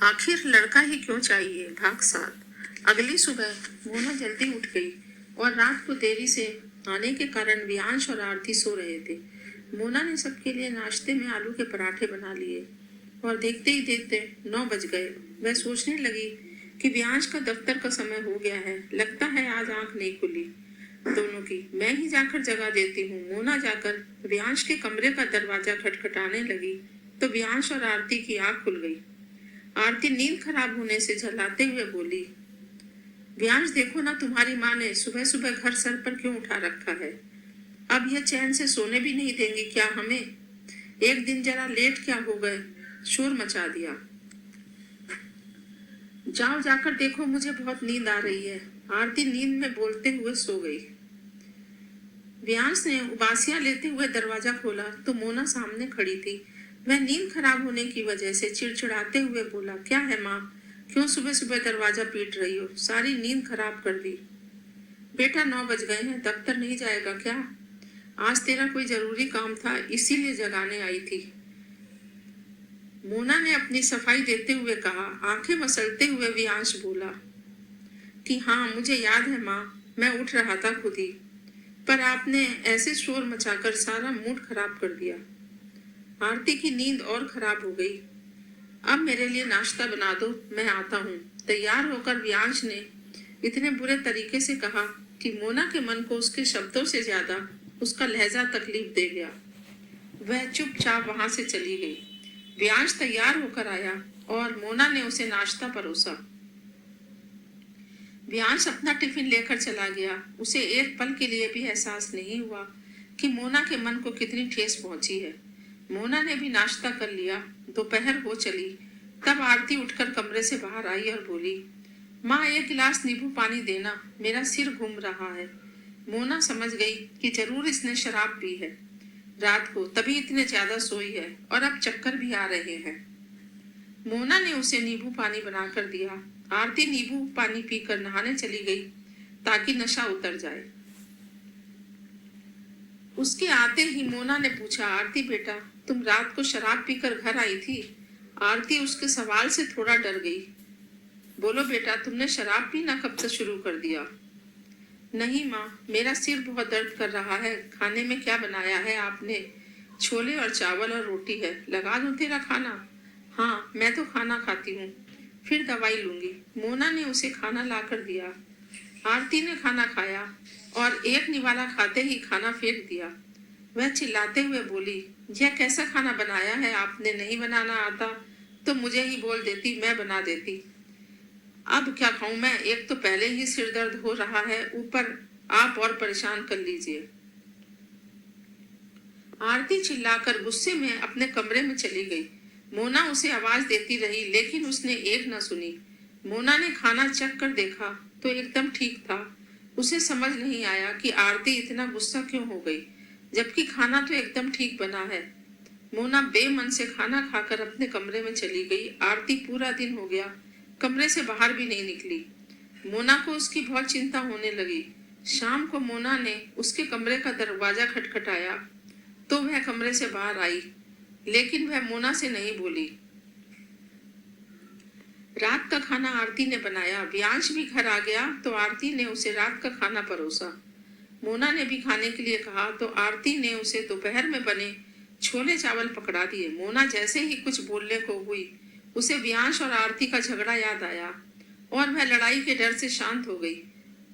आखिर लड़का ही क्यों चाहिए। भाग 7। अगली सुबह मोना जल्दी उठ गई और रात को देरी से आने के कारण वियांश और आरती सो रहे थे। मोना ने सबके लिए नाश्ते में आलू के पराठे बना लिए और देखते ही देखते 9 बज गए। वह सोचने लगी कि वियांश का दफ्तर का समय हो गया है। लगता है आज आंख नहीं खुली दोनों की। मैं ही जाकर जगा देती हूँ। मोना जाकर वियांश के कमरे का दरवाजा खटखटाने लगी तो वियांश और आरती की आंख खुल गई। आरती नींद खराब होने से झल्लाते हुए बोली, वियांश देखो ना, तुम्हारी माँ ने सुबह सुबह घर सर पर क्यों उठा रखा है। अब यह चैन से सोने भी नहीं देंगी क्या हमें। एक दिन जरा लेट क्या हो गए, शोर मचा दिया। जाओ जाकर देखो, मुझे बहुत नींद आ रही है। आरती नींद में बोलते हुए सो गई। वियांश ने उबासियां लेते हुए दरवाजा खोला तो मोना सामने खड़ी थी। वह नींद खराब होने की वजह से चिड़चिड़ाते हुए बोला, क्या है माँ, क्यों सुबह सुबह दरवाजा पीट रही हो, सारी नींद खराब कर दी। बेटा 9 बज गए हैं, दफ्तर नहीं जाएगा क्या। आज तेरा कोई जरूरी काम था इसीलिए जगाने आई थी। मोना ने अपनी सफाई देते हुए कहा। आंखें मसलते हुए वियांश बोला कि हाँ मुझे याद है माँ, मैं उठ रहा था खुद ही, पर आपने ऐसे शोर मचाकर सारा मूड खराब कर दिया। आरती की नींद और खराब हो गई। अब मेरे लिए नाश्ता बना दो, मैं आता हूँ। तैयार होकर वियांश ने इतने बुरे तरीके से कहा कि मोना के मन को उसके शब्दों से ज्यादा उसका लहजा तकलीफ दे गया। वह चुपचाप वहां से चली गई। वियांश तैयार होकर आया और मोना ने उसे नाश्ता परोसा। वियांश अपना टिफिन लेकर चला गया। उसे एक पल के लिए भी एहसास नहीं हुआ कि मोना के मन को कितनी ठेस पहुंची है। मोना ने भी नाश्ता कर लिया। दोपहर हो चली तब आरती उठकर कमरे से बाहर आई और बोली, माँ 1 गिलास नींबू पानी देना, मेरा सिर घूम रहा है। मोना समझ गई कि जरूर इसने शराब पी है रात को, तभी इतने ज्यादा सोई है और अब चक्कर भी आ रहे हैं। मोना ने उसे नींबू पानी बनाकर दिया। आरती नींबू पानी पीकर नहाने चली गई ताकि नशा उतर जाए। उसके आते ही मोना ने पूछा, आरती बेटा, तुम रात को शराब पीकर घर आई थी। आरती उसके सवाल से थोड़ा डर गई। बोलो बेटा, तुमने शराब पीना कब से शुरू कर दिया। नहीं माँ, मेरा सिर बहुत दर्द कर रहा है। खाने में क्या बनाया है आपने। छोले और चावल और रोटी है, लगा दूं तेरा खाना। हाँ, मैं तो खाना खाती हूँ, फिर दवाई लूंगी। मोना ने उसे खाना लाकर दिया। आरती ने खाना खाया और एक निवाला खाते ही खाना फेंक दिया। वह चिल्लाते हुए बोली, यह कैसा खाना बनाया है आपने। नहीं बनाना आता तो मुझे ही बोल देती, मैं बना देती। अब क्या खाऊं मैं, एक तो पहले ही सिर दर्द हो रहा है, ऊपर आप और परेशान कर लीजिए। आरती चिल्लाकर गुस्से में अपने कमरे में चली गई। मोना उसे आवाज देती रही लेकिन उसने एक न सुनी। मोना ने खाना चख कर देखा तो एकदम ठीक था। उसे समझ नहीं आया कि आरती इतना गुस्सा क्यों हो गई, जबकि खाना तो एकदम ठीक बना है। मोना बेमन से खाना खाकर अपने कमरे में चली गई। आरती पूरा दिन हो गया कमरे से बाहर भी नहीं निकली। मोना को उसकी बहुत चिंता होने लगी। शाम को मोना ने उसके कमरे का दरवाजा खटखटाया तो वह कमरे से बाहर आई, लेकिन वह मोना से नहीं बोली। रात का खाना आरती ने बनाया। वियांश भी घर आ गया तो आरती ने उसे रात का खाना परोसा। मोना ने भी खाने के लिए कहा तो आरती ने उसे दोपहर में बने छोले चावल पकड़ा दिए। मोना जैसे ही कुछ बोलने को हुई, उसे वियांश और आरती का झगड़ा याद आया और वह लड़ाई के डर से शांत हो गई।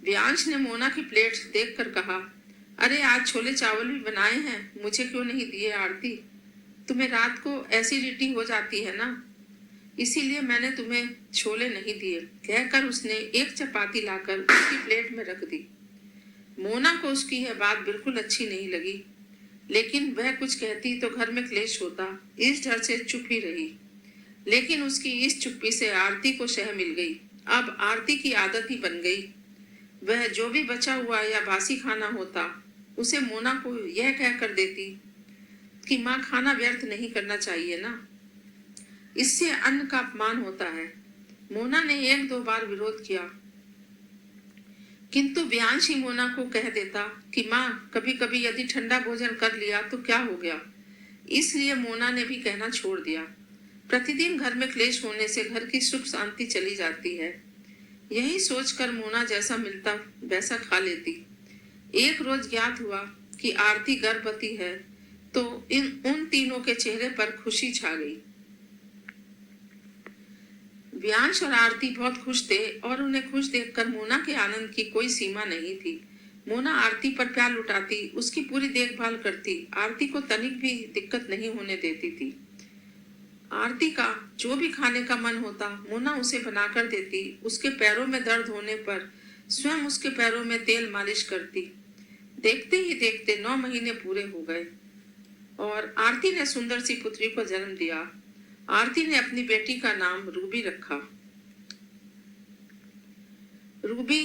वियांश ने मोना की प्लेट देखकर कहा, अरे आज छोले चावल भी बनाए हैं, मुझे क्यों नहीं दिए आरती। तुम्हें रात को एसिडिटी हो जाती है ना, इसीलिए मैंने तुम्हें छोले नहीं दिए। कहकर उसने एक चपाती लाकर उसकी प्लेट में रख दी। मोना को उसकी यह बात बिल्कुल अच्छी नहीं लगी, लेकिन वह कुछ कहती तो घर में क्लेश होता, इस डर से चुप ही रही। लेकिन उसकी इस चुप्पी से आरती को शह मिल गई। अब आरती की आदत ही बन गई। वह जो भी बचा हुआ या बासी खाना होता उसे मोना को यह कह कर देती कि माँ, खाना व्यर्थ नहीं करना चाहिए ना, इससे अन्न का अपमान होता है। मोना ने 1-2 बार विरोध किया, किंतु वियांश ही मोना को कह देता कि माँ, कभी कभी यदि ठंडा भोजन कर लिया तो क्या हो गया। इसलिए मोना ने भी कहना छोड़ दिया। प्रतिदिन घर में क्लेश होने से घर की सुख शांति चली जाती है। यही सोचकर मोना जैसा मिलता वैसा खा लेती। एक रोज ज्ञात हुआ कि आरती गर्भवती है, तो उन तीनों के चेहरे पर खुशी छा गई। व्यांश और आरती बहुत खुश थे और उन्हें खुश देखकर मोना के आनंद की कोई सीमा नहीं थी। मोना आरती पर प्यार लुटाती, उसकी पूरी देखभाल करती, आरती को तनिक भी दिक्कत नहीं होने देती थी। आरती का जो भी खाने का मन होता मोना उसे बनाकर देती। उसके पैरों में दर्द होने पर स्वयं उसके पैरों में तेल मालिश करती। देखते ही देखते 9 महीने पूरे हो गए और आरती ने सुंदर सी पुत्री को जन्म दिया। आरती ने अपनी बेटी का नाम रूबी रखा। रूबी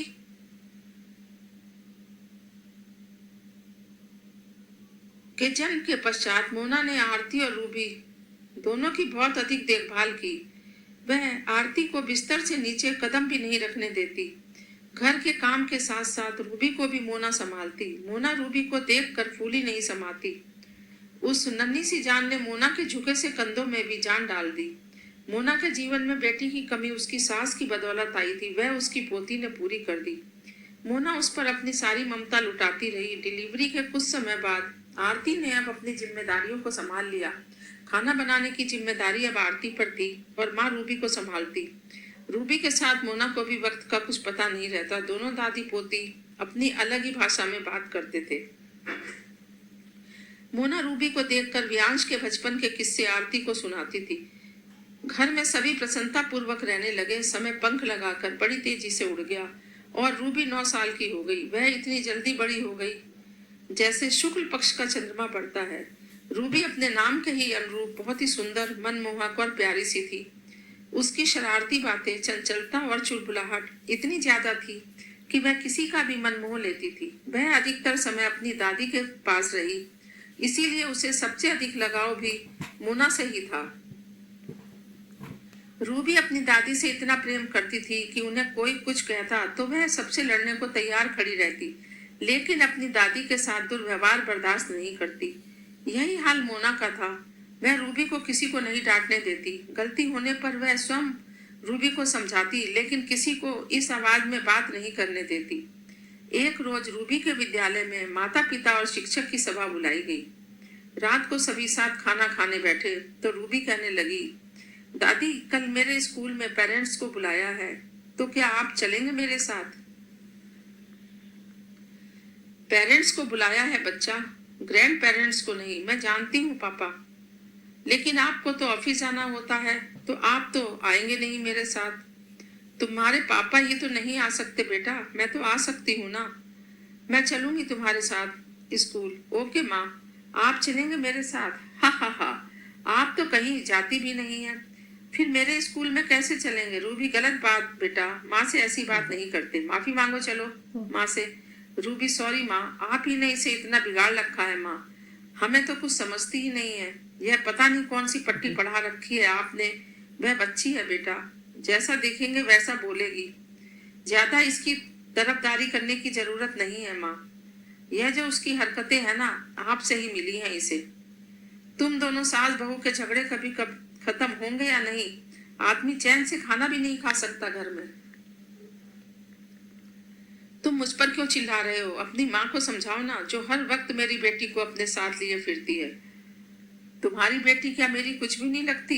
के जन्म के पश्चात मोना ने आरती और रूबी दोनों की बहुत अधिक देखभाल की। वह आरती को बिस्तर से नीचे कदम भी नहीं रखने देती। घर के काम के साथ साथ रूबी को भी मोना संभालती। मोना रूबी को देखकर फूली नहीं समाती। उस नन्ही सी जान ने मोना के झुके से कंधों में भी जान डाल दी। मोना के जीवन में बेटी की कमी उसकी सास की बदौलत आई थी, वह उसकी पोती ने पूरी कर दी। मोना उस पर अपनी सारी ममता लुटाती रही। डिलीवरी के कुछ समय बाद आरती ने अब अपनी जिम्मेदारियों को संभाल लिया। खाना बनाने की जिम्मेदारी अब आरती पर थी और माँ रूबी को संभालती। रूबी के साथ मोना को भी वक्त का कुछ पता नहीं रहता। दोनों दादी पोती अपनी अलग ही भाषा में बात करते थे। मोना रूबी को देखकर व्यांश के बचपन के किस्से आरती को सुनाती थी। घर में सभी प्रसन्नता पूर्वक रहने लगे। समय पंख लगाकर बड़ी तेजी से उड़ गया और रूबी 9 साल की हो गई। वह इतनी जल्दी बड़ी हो गई जैसे शुक्ल पक्ष का चंद्रमा बढ़ता है। रूबी अपने नाम के ही अनुरूप बहुत ही सुंदर, मनमोहक और प्यारी सी थी। उसकी शरारती बातें, चंचलता और चुलबुलाहट इतनी ज्यादा थी कि वह किसी का भी मन मोह लेती थी। वह अधिकतर समय अपनी दादी के पास रही, इसीलिए उसे सबसे अधिक लगाव भी मोना से ही था। रूबी अपनी दादी से इतना प्रेम करती थी कि उन्हें कोई कुछ कहता तो वह सबसे लड़ने को तैयार खड़ी रहती, लेकिन अपनी दादी के साथ दुर्व्यवहार बर्दाश्त नहीं करती। यही हाल मोना का था। वह रूबी को किसी को नहीं डांटने देती। गलती होने पर वह स्वयं रूबी को समझाती, लेकिन किसी को इस आवाज में बात नहीं करने देती। एक रोज रूबी के विद्यालय में माता पिता और शिक्षक की सभा बुलाई गई। रात को सभी साथ खाना खाने बैठे तो रूबी कहने लगी, दादी कल मेरे स्कूल में पेरेंट्स को बुलाया है, तो क्या आप चलेंगे मेरे साथ? पेरेंट्स को बुलाया है बच्चा, ग्रैंड पेरेंट्स को नहीं। मैं जानती हूँ पापा, लेकिन आपको तो ऑफिस जाना होता है, तो आप तो आएंगे नहीं मेरे साथ। तुम्हारे पापा ये तो नहीं आ सकते बेटा, मैं तो आ सकती हूँ ना। मैं चलूंगी तुम्हारे साथ स्कूल। ओके माँ, आप चलेंगे मेरे साथ? हा हा हा, आप तो कहीं जाती भी नहीं है, फिर मेरे स्कूल में कैसे चलेंगे? रूबी गलत बात बेटा, माँ से ऐसी बात नहीं करते। माफी मांगो चलो माँ से। रूबी सॉरी माँ, आप ही ने इसे इतना बिगाड़ रखा है माँ, हमें तो कुछ समझती ही नहीं है। यह पता नहीं कौन सी पट्टी पढ़ा रखी है आपने। वह बच्ची है बेटा, जैसा देखेंगे वैसा बोलेगी। ज्यादा इसकी तरफदारी करने की जरूरत नहीं है माँ। यह जो उसकी हरकतें हैं ना, आपसे ही मिली हैं इसे। तुम दोनों सास बहू के झगड़े कभी कब खत्म होंगे या नहीं? आदमी चैन से खाना भी नहीं खा सकता घर में। तुम मुझ पर क्यों चिल्ला रहे हो? अपनी माँ को समझाओ ना, जो हर वक्त मेरी बेटी को अपने साथ लिए फिरती है। तुम्हारी बेटी क्या मेरी कुछ भी नहीं लगती?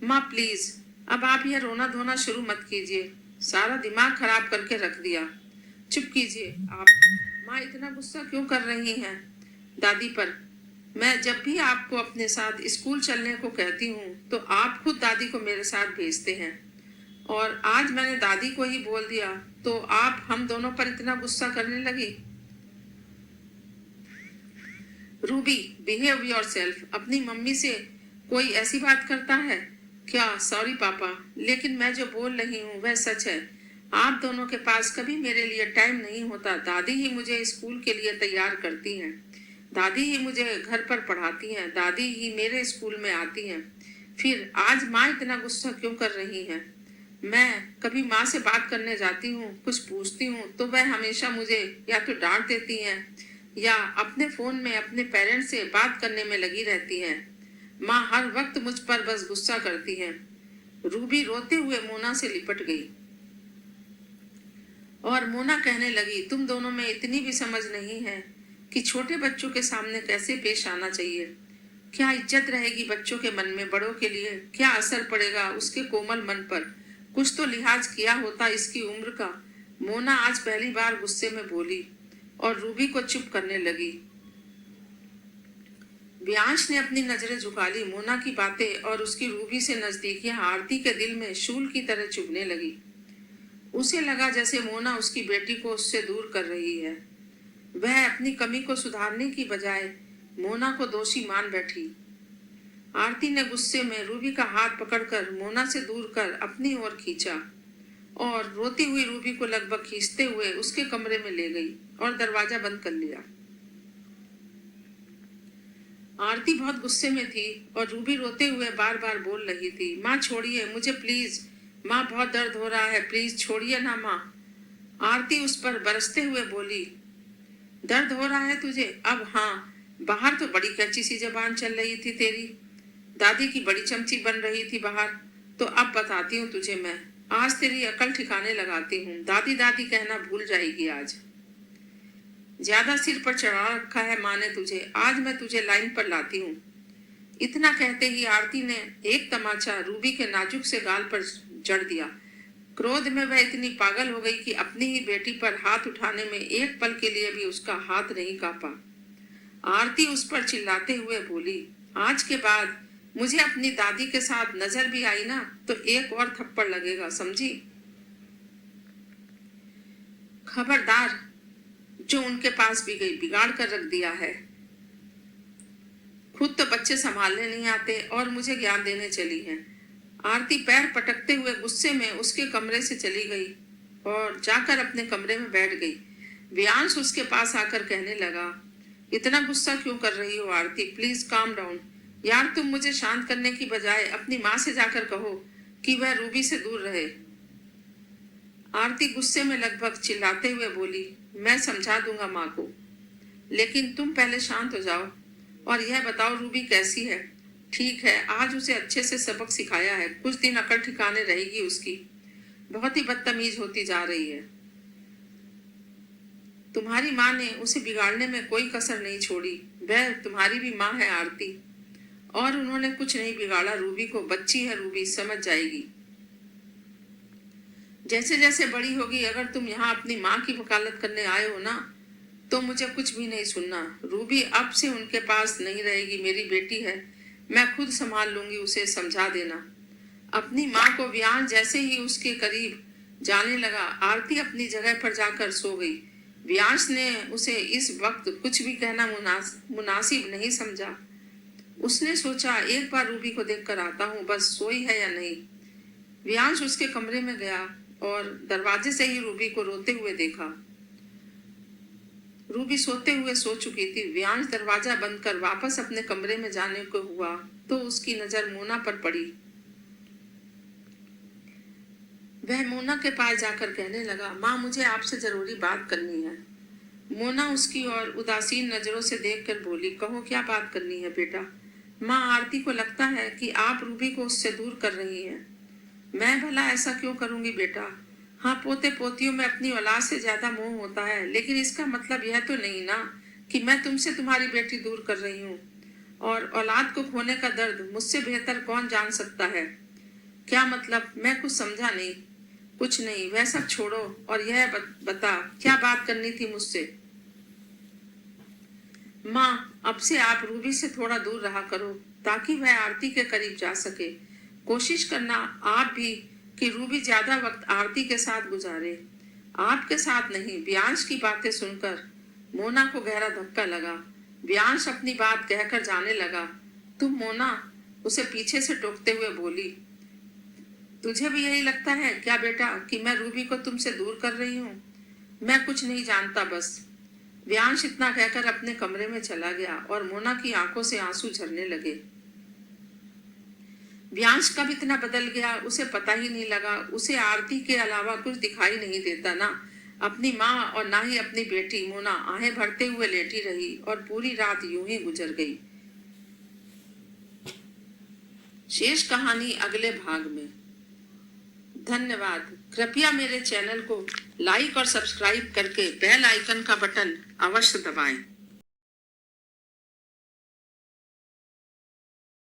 माँ प्लीज, अब आप यह रोना धोना शुरू मत कीजिए, सारा दिमाग खराब करके रख दिया। चुप कीजिए आप। माँ इतना गुस्सा क्यों कर रही हैं दादी पर? मैं जब भी आपको अपने साथ स्कूल चलने को कहती हूँ तो आप खुद दादी को मेरे साथ भेजते हैं, और आज मैंने दादी को ही बोल दिया तो आप हम दोनों पर इतना गुस्सा करने लगी। Ruby, behave yourself. अपनी मम्मी से कोई ऐसी बात करता है क्या? सॉरी पापा, लेकिन मैं जो बोल रही हूँ वह सच है। आप दोनों के पास कभी मेरे लिए टाइम नहीं होता। दादी ही मुझे स्कूल के लिए तैयार करती हैं, दादी ही मुझे घर पर पढ़ाती हैं, दादी ही मेरे स्कूल में आती हैं। फिर आज माँ इतना गुस्सा क्यों कर रही हैं? मैं कभी माँ से बात करने जाती हूँ, कुछ पूछती हूँ तो वह हमेशा मुझे या तो डांट देती हैं या अपने फोन में अपने पेरेंट्स से बात करने में लगी रहती हैं। माँ हर वक्त मुझ पर बस गुस्सा करती है। रूबी रोते हुए मोना से लिपट गई और मोना कहने लगी, तुम दोनों में इतनी भी समझ नहीं है कि छोटे बच्चों के सामने कैसे पेश आना चाहिए। क्या इज्जत रहेगी बच्चों के मन में बड़ों के लिए, क्या असर पड़ेगा उसके कोमल मन पर। कुछ तो लिहाज किया होता इसकी उम्र का। मोना आज पहली बार गुस्से में बोली और रूबी को चुप करने लगी। व्यांश ने अपनी नजरें झुका ली। मोना की बातें और उसकी रूबी से नजदीकियां आरती के दिल में शूल की तरह चुभने लगी। उसे लगा जैसे मोना उसकी बेटी को उससे दूर कर रही है। वह अपनी कमी को सुधारने की बजाय मोना को दोषी मान बैठी। आरती ने गुस्से में रूबी का हाथ पकड़कर मोना से दूर कर अपनी ओर खींचा और रोती हुई रूबी को लगभग खींचते हुए उसके कमरे में ले गई और दरवाजा बंद कर लिया। आरती बहुत गुस्से में थी और रूबी रोते हुए बार बार बोल रही थी, माँ छोड़िए मुझे प्लीज, माँ बहुत दर्द हो रहा है, प्लीज छोड़िए ना माँ। आरती उस पर बरसते हुए बोली, दर्द हो रहा है तुझे? अब हाँ, बाहर तो बड़ी कच्ची सी जबान चल रही थी तेरी, दादी की बड़ी चमची बन रही थी बाहर। तो अब बताती हूँ तुझे मैं, आज तेरी अकल ठिकाने लगाती हूँ। दादी दादी कहना भूल जाएगी आज। ज्यादा सिर पर चढ़ा रखा है माँ ने तुझे, आज मैं तुझे लाइन पर लाती हूँ। इतना कहते ही आरती ने एक तमाचा रूबी के नाजुक से गाल पर जड़ दिया। क्रोध में वह इतनी पागल हो गई कि अपनी ही बेटी पर हाथ उठाने में एक पल के लिए भी उसका हाथ नहीं कांपा। आरती उस पर चिल्लाते हुए बोली, आज के बाद मुझे अपनी दादी के साथ नजर भी आई ना तो एक और थप्पड़ लगेगा, समझी? खबरदार, जो उनके पास भी गई बिगाड़ कर रख दिया है। खुद तो बच्चे संभालने नहीं आते और मुझे ज्ञान देने चली है। आरती पैर पटकते हुए गुस्से में उसके कमरे से चली गई और जाकर अपने कमरे में बैठ गई। व्यांश उसके पास आकर कहने लगा, इतना गुस्सा क्यों कर रही हो आरती, प्लीज काम डाउन। यार तुम मुझे शांत करने की बजाय अपनी माँ से जाकर कहो कि वह रूबी से दूर रहे। आरती गुस्से में लगभग चिल्लाते हुए बोली, मैं समझा दूंगा माँ को, लेकिन तुम पहले शांत हो जाओ और यह बताओ रूबी कैसी है? ठीक है, आज उसे अच्छे से सबक सिखाया है, कुछ दिन अकल ठिकाने रहेगी उसकी। बहुत ही बदतमीज होती जा रही है। तुम्हारी माँ ने उसे बिगाड़ने में कोई कसर नहीं छोड़ी। वह तुम्हारी भी माँ है आरती, और उन्होंने कुछ नहीं बिगाड़ा रूबी को। बच्ची है रूबी, समझ जाएगी। जैसे जैसे बड़ी होगी, अगर तुम यहाँ अपनी माँ की वकालत करने आए हो ना तो मुझे कुछ भी नहीं सुनना। रूबी अब से उनके पास नहीं रहेगी, मेरी बेटी है, मैं खुद संभाल लूंगी उसे, समझा देना। अपनी माँ को व्यांश जैसे ही उसके करीब जाने लगा, आरती अपनी जगह पर जाकर सो गई। व्यांश ने उसे इस वक्त कुछ भी कहना मुनासिब नहीं समझा। उसने सोचा एक बार रूबी को देखकर आता हूँ, बस सोई है या नहीं। व्यांश उसके कमरे में गया और दरवाजे से ही रूबी को रोते हुए देखा। रूबी सोते हुए सो चुकी थी। व्यांश दरवाजा बंद कर वापस अपने कमरे में जाने को हुआ तो उसकी नजर मोना पर पड़ी। वह मोना के पास जाकर कहने लगा, माँ मुझे आपसे जरूरी बात करनी है। मोना उसकी ओर उदासीन नजरों से देखकर बोली, कहो क्या बात करनी है बेटा? माँ, आरती को लगता है कि आप रूबी को उससे दूर कर रही हैं। मैं भला ऐसा क्यों करूंगी बेटा? हाँ, पोते पोतियों में अपनी औलाद से ज्यादा मोह होता है, लेकिन इसका मतलब यह तो नहीं ना कि मैं तुमसे तुम्हारी बेटी दूर कर रही हूँ। और औलाद को खोने का दर्द मुझसे बेहतर कौन जान सकता है? क्या मतलब? मैं कुछ समझा नहीं। कुछ नहीं, वह सब छोड़ो और यह बता क्या बात करनी थी मुझसे? माँ, अब से आप रूबी से थोड़ा दूर रहा करो ताकि वह आरती के करीब जा सके। कोशिश करना आप भी कि रूबी ज्यादा वक्त आरती के साथ गुजारे, आपके साथ नहीं। व्यांश की बातें सुनकर मोना को गहरा धक्का लगा। व्यांश अपनी बात कहकर जाने लगा। तुम मोना, उसे पीछे से टोकते हुए बोली, तुझे भी यही लगता है क्या बेटा कि मैं रूबी को तुमसे दूर कर रही हूँ? मैं कुछ नहीं जानता बस। व्यांश इतना कहकर अपने कमरे में चला गया और मोना की आंखों से आंसू झरने लगे। व्यांश कब इतना बदल गया उसे पता ही नहीं लगा। उसे आरती के अलावा कुछ दिखाई नहीं देता, ना अपनी माँ और ना ही अपनी बेटी। मोना आहें भरते हुए लेटी रही और पूरी रात यूं ही गुजर गई। शेष कहानी अगले भाग में। धन्यवाद। कृपया मेरे चैनल को लाइक और सब्सक्राइब करके बेल आइकन का बटन अवश्य दबाएं।